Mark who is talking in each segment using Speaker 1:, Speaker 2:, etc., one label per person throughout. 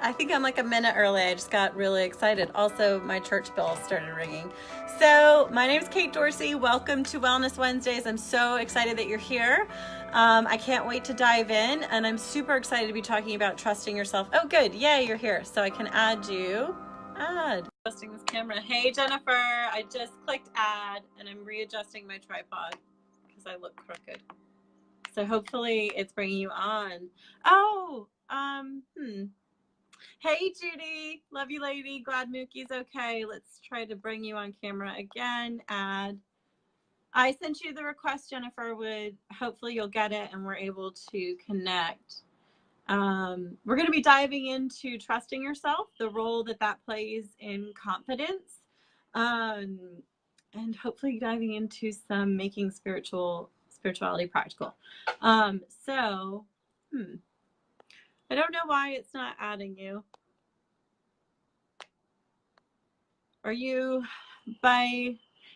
Speaker 1: I think I'm like a minute early. I just got really excited. Also, my church bell started ringing. So, my name is Kate Dorsey. Welcome to Wellness Wednesdays. I'm so excited that you're here. I can't wait to dive in, and I'm super excited to be talking about trusting yourself. Oh, good. Yay, you're here. So, I can add you. Add. Adjusting this camera. Hey, Jennifer. I just clicked add, and I'm readjusting my tripod because I look crooked. So, hopefully, it's bringing you on. Oh, Hey, Judy. Love you, lady. Glad Mookie's okay. Let's try to bring you on camera again. Add. I sent you the request, Jennifer. Hopefully you'll get it and we're able to connect. We're going to be diving into trusting yourself, the role that plays in confidence, and hopefully diving into some making spirituality practical. I don't know why it's not adding you. Are you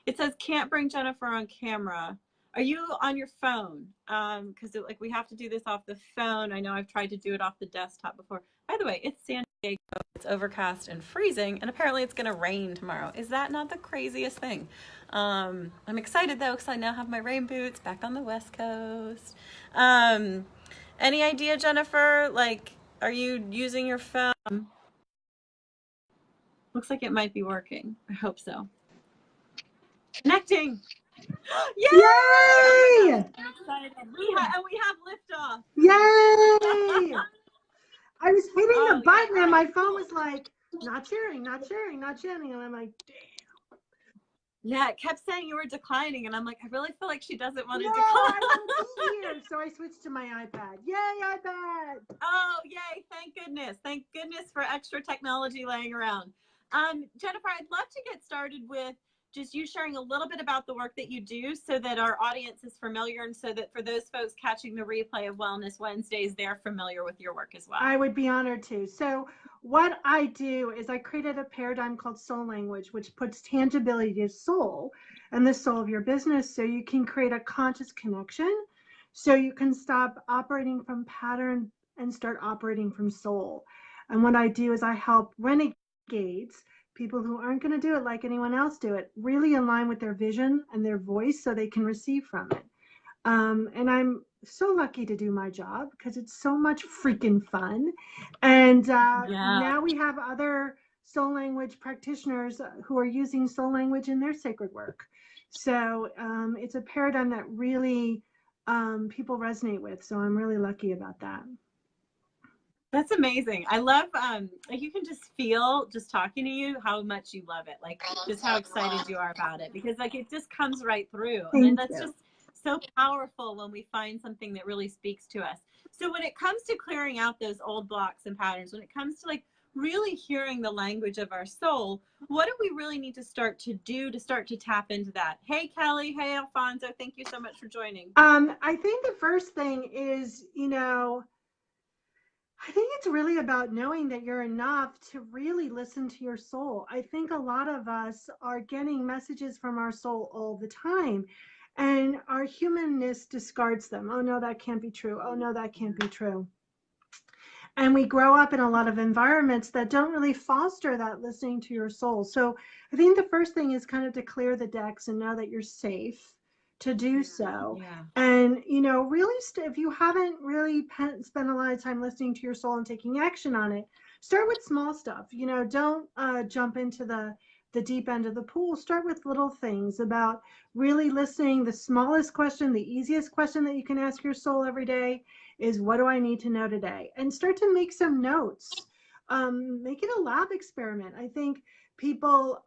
Speaker 1: it says can't bring Jennifer on camera. Are you on your phone? Because we have to do this off the phone. I know I've tried to do it off the desktop before. By the way, it's San Diego. It's overcast and freezing, and apparently it's going to rain tomorrow. Is that not the craziest thing? I'm excited though, because I now have my rain boots back on the West Coast. Any idea, Jennifer? Are you using your phone? Looks like it might be working. I hope so. Connecting. Yay!
Speaker 2: Yay!
Speaker 1: Oh I'm excited. We have liftoff.
Speaker 2: Yay! I was hitting the button and my phone
Speaker 1: cool.
Speaker 2: was like, not sharing, not sharing, not sharing. And I'm like, damn.
Speaker 1: Yeah, it kept saying you were declining. And I'm like, I really feel like she doesn't want to decline.
Speaker 2: I want to be here. So I switched to my iPad. Yay, iPad.
Speaker 1: Oh, yay. Thank goodness. Thank goodness for extra technology laying around. Jennifer, I'd love to get started with just you sharing a little bit about the work that you do so that our audience is familiar, and so that for those folks catching the replay of Wellness Wednesdays, they're familiar with your work as well.
Speaker 2: I would be honored to. So what I do is I created a paradigm called soul language, which puts tangibility to soul and the soul of your business, so you can create a conscious connection, so you can stop operating from pattern and start operating from soul. And what I do is I help renegades, people who aren't going to do it like anyone else do it, really align with their vision and their voice so they can receive from it. And I'm so lucky to do my job because it's so much freaking fun. And now we have other soul language practitioners who are using soul language in their sacred work. So it's a paradigm that really people resonate with. So I'm really lucky about that.
Speaker 1: That's amazing. I love, you can just feel, just talking to you, how much you love it. Just how excited you are about it, because it just comes right through. And that's just so powerful when we find something that really speaks to us. So when it comes to clearing out those old blocks and patterns, when it comes to really hearing the language of our soul, what do we really need to start to do to start to tap into that? Hey, Kelly. Hey, Alfonso. Thank you so much for joining.
Speaker 2: I think the first thing is, I think it's really about knowing that you're enough to really listen to your soul. I think a lot of us are getting messages from our soul all the time, and our humanness discards them. Oh, no, that can't be true. Oh, no, that can't be true. And we grow up in a lot of environments that don't really foster that listening to your soul. So I think the first thing is kind of to clear the decks and know that you're safe to do so.
Speaker 1: Yeah.
Speaker 2: And, really, if you haven't really spent a lot of time listening to your soul and taking action on it, start with small stuff. Don't jump into the deep end of the pool. Start with little things about really listening. The smallest question, the easiest question that you can ask your soul every day is, what do I need to know today? And start to make some notes. Make it a lab experiment. I think people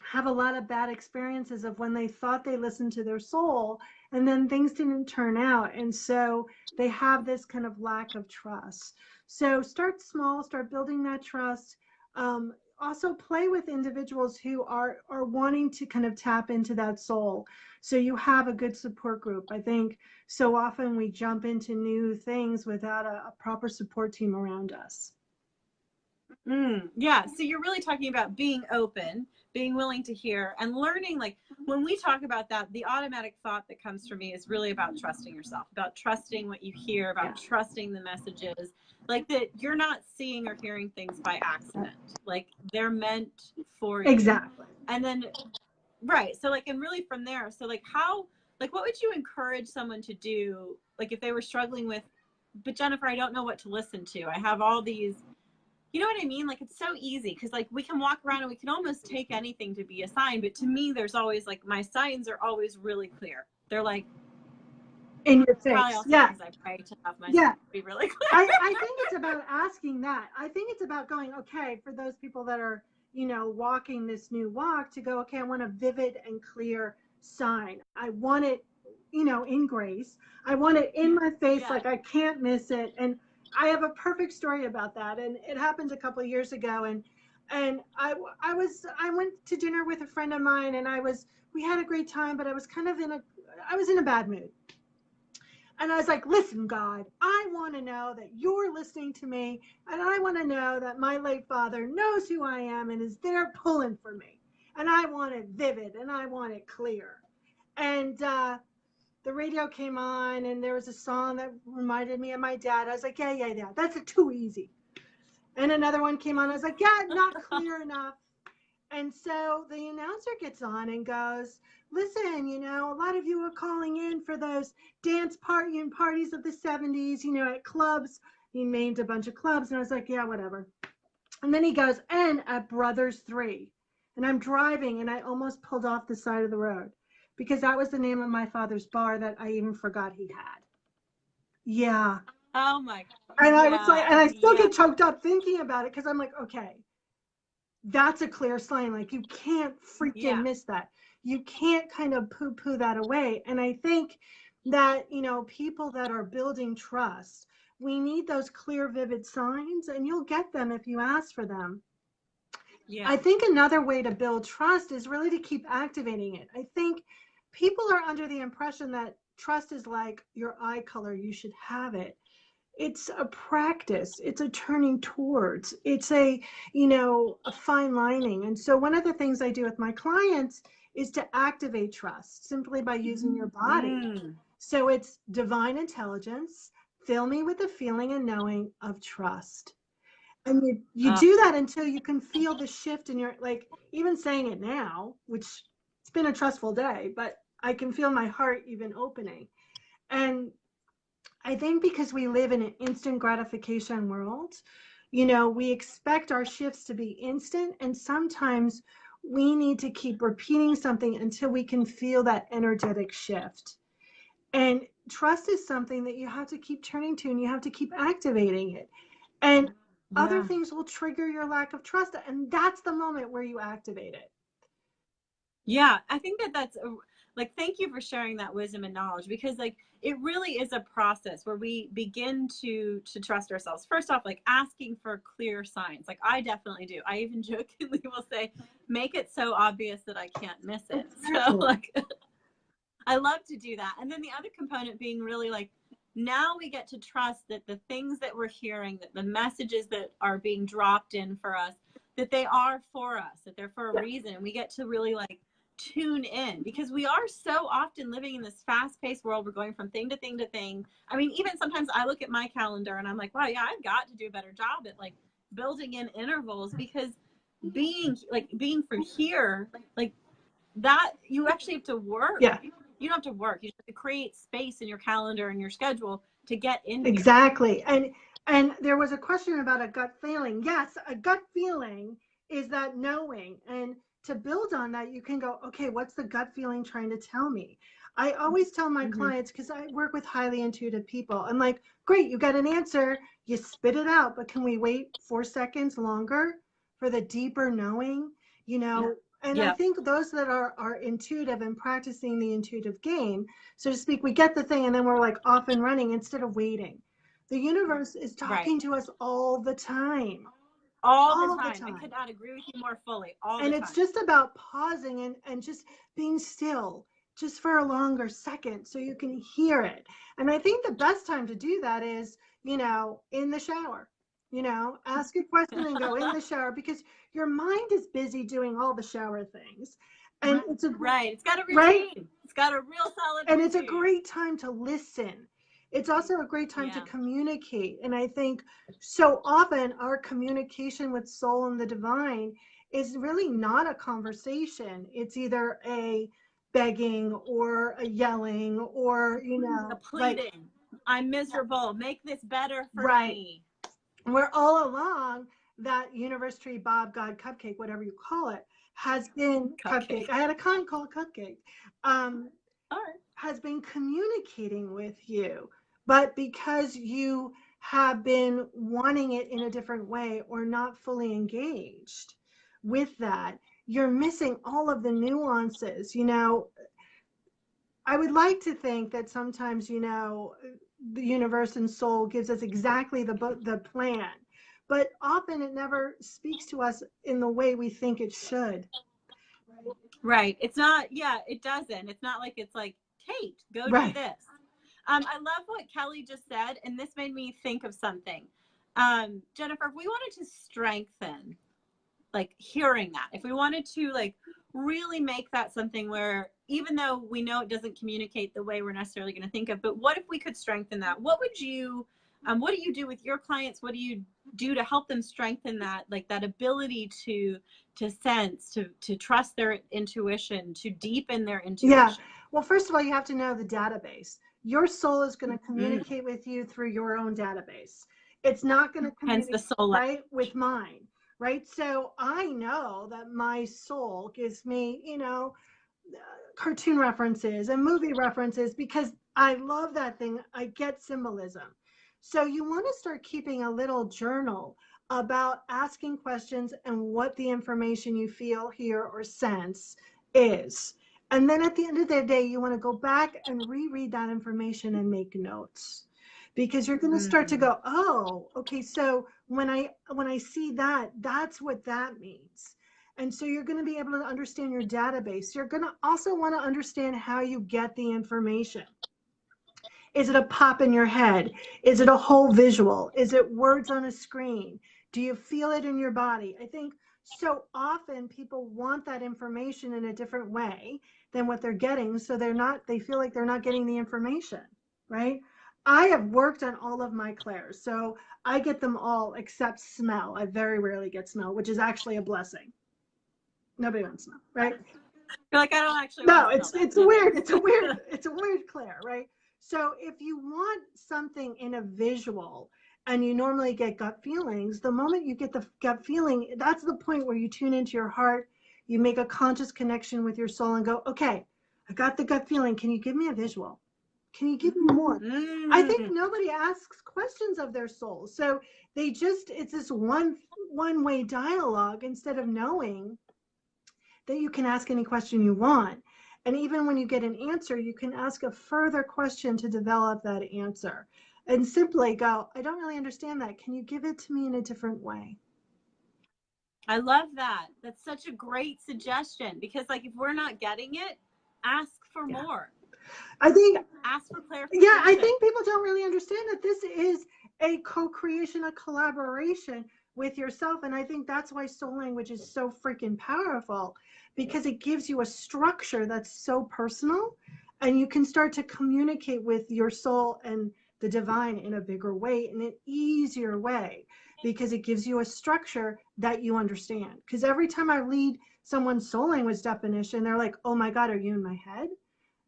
Speaker 2: have a lot of bad experiences of when they thought they listened to their soul and then things didn't turn out. And so they have this kind of lack of trust. So start small, start building that trust. Also play with individuals who are wanting to kind of tap into that soul. So you have a good support group. I think so often we jump into new things without a proper support team around us.
Speaker 1: Yeah. So you're really talking about being open, being willing to hear, and learning. Like when we talk about that, the automatic thought that comes for me is really about trusting yourself, about trusting what you hear,
Speaker 2: Yeah.
Speaker 1: about trusting the messages, like that you're not seeing or hearing things by accident. Like they're meant for you.
Speaker 2: Exactly.
Speaker 1: And then, right. So like, and really from there, so like how, like what would you encourage someone to do? Like if they were struggling with, but Jennifer, I don't know what to listen to. I have all these, you know what I mean? Like it's so easy because like we can walk around and we can almost take anything to be a sign. But to me, there's always like my signs are always really clear. They're like
Speaker 2: In your
Speaker 1: probably
Speaker 2: face.
Speaker 1: also
Speaker 2: Yeah.
Speaker 1: because I pray to have my
Speaker 2: Yeah.
Speaker 1: signs be really clear.
Speaker 2: I think it's about asking that. I think it's about going, okay, for those people that are, walking this new walk to go, okay, I want a vivid and clear sign. I want it, in grace. I want it in my face,
Speaker 1: Yeah.
Speaker 2: like I can't miss it. And I have a perfect story about that. And it happened a couple of years ago. And I went to dinner with a friend of mine, and we had a great time, but I was I was in a bad mood. And I was like, listen, God, I want to know that you're listening to me. And I want to know that my late father knows who I am and is there pulling for me. And I want it vivid and I want it clear. And the radio came on and there was a song that reminded me of my dad. I was like, yeah. That's too easy. And another one came on. I was like, yeah, not clear enough. And so the announcer gets on and goes, listen, a lot of you are calling in for those dance parties of the 70s, at clubs. He named a bunch of clubs. And I was like, yeah, whatever. And then he goes, and at Brothers 3. And I'm driving and I almost pulled off the side of the road because that was the name of my father's bar that I even forgot he had. Yeah.
Speaker 1: Oh my God.
Speaker 2: And I was
Speaker 1: Yeah.
Speaker 2: like, and I still
Speaker 1: Yeah.
Speaker 2: get choked up thinking about it because I'm like, okay, that's a clear sign. Like you can't freaking
Speaker 1: Yeah.
Speaker 2: miss that. You can't kind of poo that away. And I think that, people that are building trust, we need those clear, vivid signs, and you'll get them if you ask for them.
Speaker 1: Yeah.
Speaker 2: I think another way to build trust is really to keep activating it. I think people are under the impression that trust is like your eye color, you should have it. It's a practice, it's a turning towards, it's a fine lining. And so one of the things I do with my clients is to activate trust simply by using your body. So it's divine intelligence, fill me with the feeling and knowing of trust. And you do that until you can feel the shift in your, like, even saying it now, which it's been a trustful day, but I can feel my heart even opening. And I think because we live in an instant gratification world, we expect our shifts to be instant. And sometimes we need to keep repeating something until we can feel that energetic shift. And trust is something that you have to keep turning to and you have to keep activating it. And other things will trigger your lack of trust. And that's the moment where you activate it.
Speaker 1: Yeah, I think that's like, thank you for sharing that wisdom and knowledge, because like it really is a process where we begin to trust ourselves. First off, like asking for clear signs. Like I definitely do. I even jokingly will say, make it so obvious that I can't miss it. So like I love to do that. And then the other component being really like, now we get to trust that the things that we're hearing, that the messages that are being dropped in for us, that they are for us, that they're for a reason. And we get to really like tune in, because we are so often living in this fast-paced world. We're going from thing to thing to thing. I mean, even sometimes I look at my calendar and I'm like, wow, yeah, I've got to do a better job at like building in intervals, because being from here, like that, you actually have to work.
Speaker 2: Yeah.
Speaker 1: You don't have to work. You just have to create space in your calendar and your schedule to get in here.
Speaker 2: Exactly. And there was a question about a gut feeling. Yes, a gut feeling is that knowing. And to build on that, you can go, okay, what's the gut feeling trying to tell me? I always tell my clients, because I work with highly intuitive people, I'm like, great, you got an answer, you spit it out, but can we wait 4 seconds longer for the deeper knowing? And I think those that are intuitive and practicing the intuitive game, so to speak, we get the thing and then we're like off and running instead of waiting. The universe is talking to us all the time.
Speaker 1: All the time. I could not agree with you more fully.
Speaker 2: And it's just about pausing and just being still just for a longer second so you can hear it. And I think the best time to do that is, in the shower. You know, ask a question and go in the shower, because your mind is busy doing all the shower things. And it's a
Speaker 1: Right. It's got a
Speaker 2: right.
Speaker 1: routine. It's got a real solid
Speaker 2: And
Speaker 1: routine.
Speaker 2: it's a great time to listen. It's also a great time to
Speaker 1: Yeah.
Speaker 2: communicate. And I think so often our communication with soul and the divine is really not a conversation. It's either a begging or a yelling or, you
Speaker 1: A
Speaker 2: know, like,
Speaker 1: pleading. I'm miserable. Make this better for
Speaker 2: right.
Speaker 1: me.
Speaker 2: Where all along that universe, tree, Bob, God, cupcake, whatever you call it, has been cupcake. I had a client called cupcake. Um,
Speaker 1: All right.
Speaker 2: has been communicating with you, but because you have been wanting it in a different way or not fully engaged with that, you're missing all of the nuances. You know, I would like to think that sometimes, you know, the universe and soul gives us exactly the plan, but often it never speaks to us in the way we think it should.
Speaker 1: Right. It's not, yeah, it doesn't. It's not like it's like, Kate, go do
Speaker 2: Right.
Speaker 1: this. I love what Kelly just said, and this made me think of something. Jennifer, if we wanted to strengthen, like hearing that, if we wanted to like really make that something where even though we know it doesn't communicate the way we're necessarily going to think of, but what if we could strengthen that? What would you, what do you do with your clients? What do you do to help them strengthen that, like that ability to sense, to trust their intuition, to deepen their intuition?
Speaker 2: Yeah. Well, first of all, you have to know the database. Your soul is going to communicate with you through your own database. It's not going to
Speaker 1: Hence the
Speaker 2: communicate,
Speaker 1: soul.
Speaker 2: right, with mine, right? So I know that my soul gives me, you know, cartoon references and movie references because I love that thing. I get symbolism. So you want to start keeping a little journal about asking questions and what the information you feel, hear, or sense is. And then at the end of the day, you want to go back and reread that information and make notes, because you're going to start to go, oh, okay, so when I see that, that's what that means. And so you're going to be able to understand your database. You're going to also want to understand how you get the information. Is it a pop in your head? Is it a whole visual? Is it words on a screen? Do you feel it in your body? I think so often people want that information in a different way than what they're getting. So they feel like they're not getting the information, right? I have worked on all of my clairs. So I get them all except smell. I very rarely get smell, which is actually a blessing. Nobody wants smell, right?
Speaker 1: You're like, I don't actually
Speaker 2: No,
Speaker 1: want to
Speaker 2: it's
Speaker 1: smell that.
Speaker 2: it's weird. It's a weird Claire, right? So if you want something in a visual and you normally get gut feelings, the moment you get the gut feeling, that's the point where you tune into your heart, you make a conscious connection with your soul and go, okay, I got the gut feeling. Can you give me a visual? Can you give me more? I think nobody asks questions of their soul. So it's this one-way dialogue instead of knowing that you can ask any question you want. And even when you get an answer, you can ask a further question to develop that answer and simply go, I don't really understand that. Can you give it to me in a different way?
Speaker 1: I love that. That's such a great suggestion, because like if we're not getting it, ask for more.
Speaker 2: I think
Speaker 1: Ask for clarification.
Speaker 2: Yeah, I think people don't really understand that this is a co-creation, a collaboration with yourself. And I think that's why soul language is so freaking powerful, because it gives you a structure that's so personal, and you can start to communicate with your soul and the divine in a bigger way, in an easier way, because it gives you a structure that you understand. Because every time I read someone's soul language definition, they're like, oh my God, are you in my head?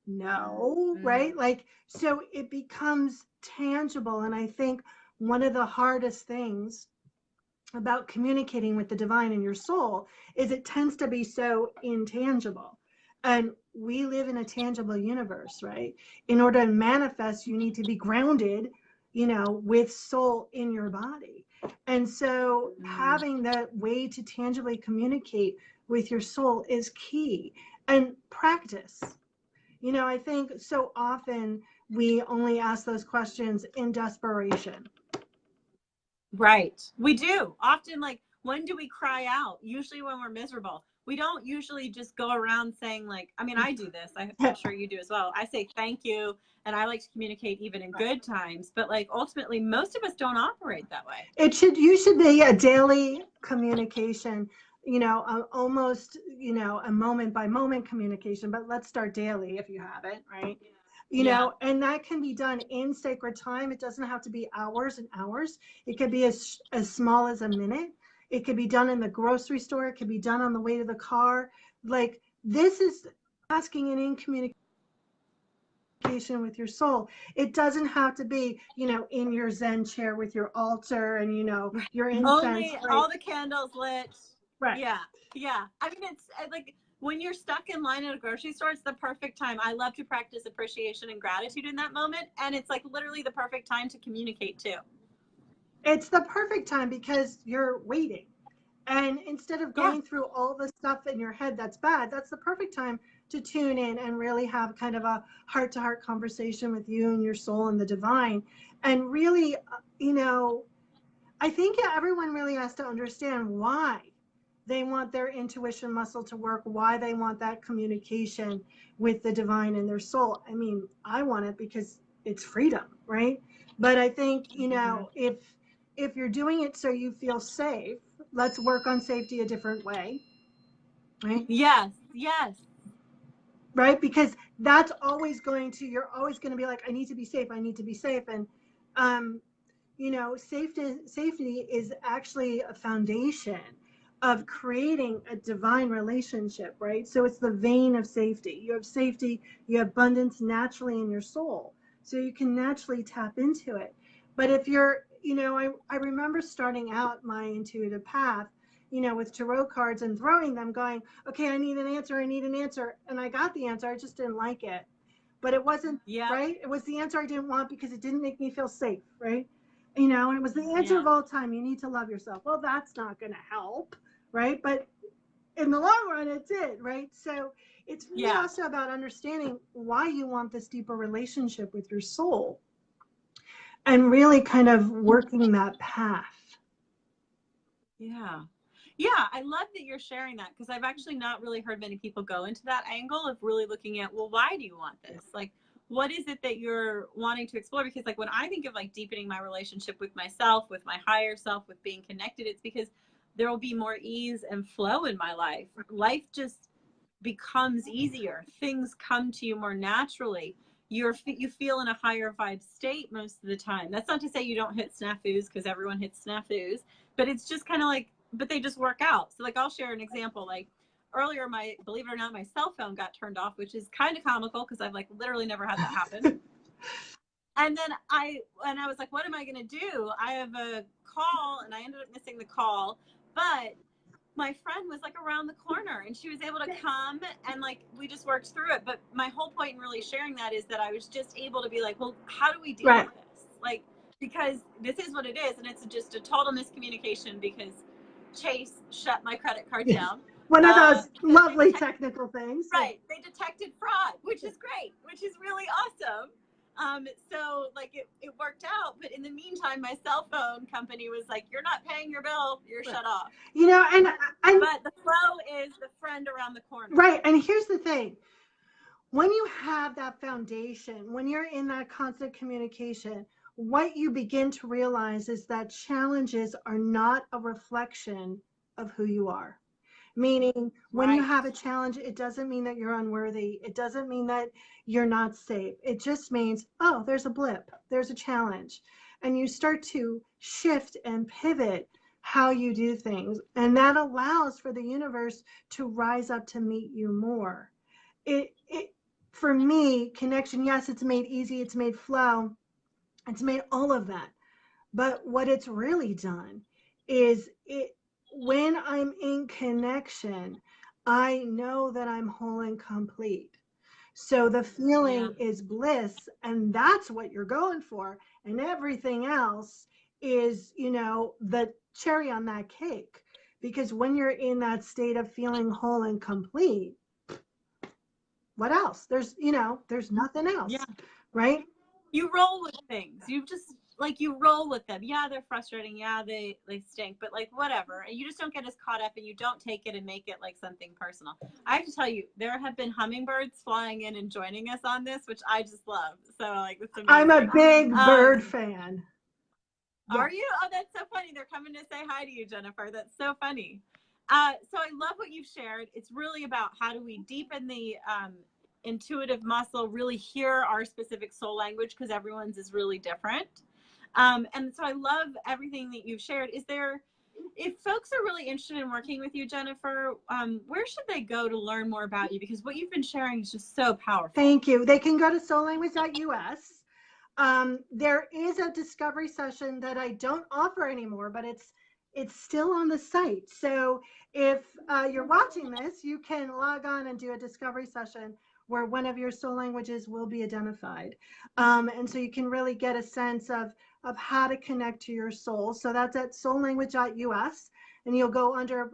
Speaker 2: No, right? Like, so it becomes tangible. And I think one of the hardest things about communicating with the divine in your soul is it tends to be so intangible. And we live in a tangible universe, right? In order to manifest, you need to be grounded, you know, with soul in your body. And so having that way to tangibly communicate with your soul is key. And practice. You know, I think so often we only ask those questions in desperation.
Speaker 1: Right. We do. Often, like, when do we cry out? Usually when we're miserable. we don't usually just go around saying like, I mean, I do this. I'm sure you do as well. I say thank you, and I like to communicate even in good times. But like ultimately, most of us don't operate that way.
Speaker 2: You should be a daily communication, almost, a moment by moment communication, but let's start daily if you have it, right?
Speaker 1: Yeah.
Speaker 2: And that can be done in sacred time. It doesn't have to be hours and hours. It could be as small as a minute. It could be done in the grocery store. It could be done on the way to the car. Like, this is asking and in communication with your soul. It doesn't have to be, in your Zen chair with your altar and, your incense.
Speaker 1: Only
Speaker 2: Right?
Speaker 1: all the candles lit.
Speaker 2: Right.
Speaker 1: Yeah. Yeah. I mean, it's like when you're stuck in line at a grocery store, it's the perfect time. I love to practice appreciation and gratitude in that moment. And it's like literally the perfect time to communicate too.
Speaker 2: It's the perfect time because you're waiting. And instead of
Speaker 1: Yeah.
Speaker 2: going through all the stuff in your head that's bad, that's the perfect time to tune in and really have kind of a heart to heart conversation with you and your soul and the divine. And really, I think everyone really has to understand why they want their intuition muscle to work, why they want that communication with the divine and their soul. I mean, I want it because it's freedom, right? But I think, if you're doing it so you feel safe, let's work on safety a different way, right?
Speaker 1: Yes. Yes.
Speaker 2: Right? Because that's always you're always going to be like, I need to be safe. I need to be safe. And, safety is actually a foundation of creating a divine relationship, right? So it's the vein of safety. You have safety, you have abundance naturally in your soul. So you can naturally tap into it. But if you're, I remember starting out my intuitive path, with tarot cards and throwing them, going, okay, I need an answer, I need an answer. And I got the answer, I just didn't like it. But it wasn't, right? It was the answer I didn't want because it didn't make me feel safe, right? And it was the answer of all time. You need to love yourself. Well, that's not going to help, right? But in the long run, it did, right? So it's really also about understanding why you want this deeper relationship with your soul and really kind of working that path.
Speaker 1: Yeah. Yeah, I love that you're sharing that because I've actually not really heard many people go into that angle of really looking at, well, why do you want this? Like, what is it that you're wanting to explore? Because like when I think of like deepening my relationship with myself, with my higher self, with being connected, it's because there will be more ease and flow in my life. Life just becomes easier. Things come to you more naturally. You feel in a higher vibe state most of the time. That's not to say you don't hit snafus, because everyone hits snafus, but it's just kind of like, but they just work out. So like I'll share an example. Like earlier, believe it or not, my cell phone got turned off, which is kind of comical because I've like literally never had that happen. And then I was like, what am I going to do? I have a call, and I ended up missing the call, but my friend was like around the corner and she was able to come, and like we just worked through it. But my whole point in really sharing that is that I was just able to be like, well, how do we deal with this? Like, because this is what it is, and it's just a total miscommunication because Chase shut my credit card down.
Speaker 2: One of those lovely technical things.
Speaker 1: Right. They detected fraud, which is great, which is really awesome. So like it worked out, but in the meantime, my cell phone company was like, you're not paying your bill, you're shut off. But the flow is the friend around the corner.
Speaker 2: Right. And here's the thing. When you have that foundation, when you're in that constant communication, what you begin to realize is that challenges are not a reflection of who you are. Meaning, when you have a challenge, it doesn't mean that you're unworthy. It doesn't mean that you're not safe. It just means, oh, there's a blip, there's a challenge. And you start to shift and pivot how you do things. And that allows for the universe to rise up to meet you more. For me, connection, yes, it's made easy, it's made flow, it's made all of that. But what it's really done is when I'm in connection, I know that I'm whole and complete. So the feeling is bliss, and that's what you're going for. And everything else is, the cherry on that cake. Because when you're in that state of feeling whole and complete, what else? There's nothing else, right?
Speaker 1: You roll with things. You just like you roll with them. Yeah, they're frustrating. Yeah, they stink, but like whatever. And you just don't get as caught up and you don't take it and make it like something personal. I have to tell you, there have been hummingbirds flying in and joining us on this, which I just love. So like it's amazing.
Speaker 2: I'm a big bird fan.
Speaker 1: Are you? Oh, that's so funny. They're coming to say hi to you, Jennifer. That's so funny. So I love what you've shared. It's really about how do we deepen the intuitive muscle, really hear our specific soul language, because everyone's is really different. And so I love everything that you've shared. Is there, if folks are really interested in working with you, Jennifer, where should they go to learn more about you? Because what you've been sharing is just so powerful.
Speaker 2: Thank you. They can go to soullanguage.us. There is a discovery session that I don't offer anymore, but it's still on the site. So if you're watching this, you can log on and do a discovery session where one of your soul languages will be identified. And so you can really get a sense of how to connect to your soul. So that's at soullanguage.us, and you'll go under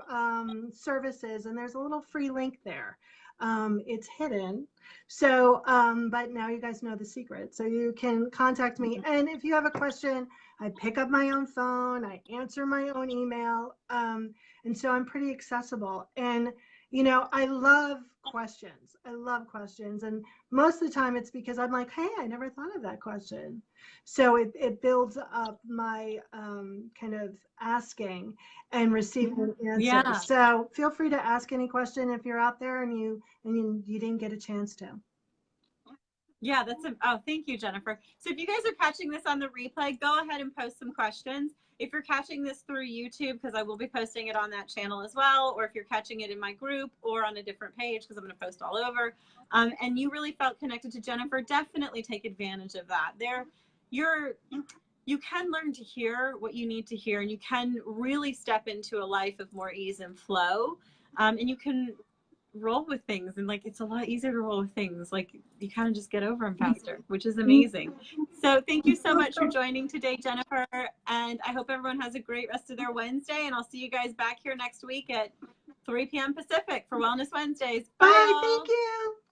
Speaker 2: services, and there's a little free link there. It's hidden. So, but now you guys know the secret. So you can contact me. And if you have a question, I pick up my own phone, I answer my own email. And so I'm pretty accessible. And, you know, I love questions. I love questions. And most of the time it's because I'm like, hey, I never thought of that question. So it builds up my kind of asking and receiving answers.
Speaker 1: Yeah.
Speaker 2: So feel free to ask any question if you're out there and you didn't get a chance to.
Speaker 1: Yeah, oh, thank you, Jennifer. So if you guys are catching this on the replay, go ahead and post some questions. If you're catching this through YouTube, because I will be posting it on that channel as well, or if you're catching it in my group or on a different page, because I'm going to post all over, and you really felt connected to Jennifer, definitely take advantage of that. You can learn to hear what you need to hear, and you can really step into a life of more ease and flow, and you can roll with things, and like it's a lot easier to roll with things, like you kind of just get over them faster, which is amazing. So thank you so much for joining today, Jennifer, and I hope everyone has a great rest of their Wednesday, and I'll see you guys back here next week at 3 p.m. Pacific for Wellness Wednesdays. Bye.
Speaker 2: Thank you.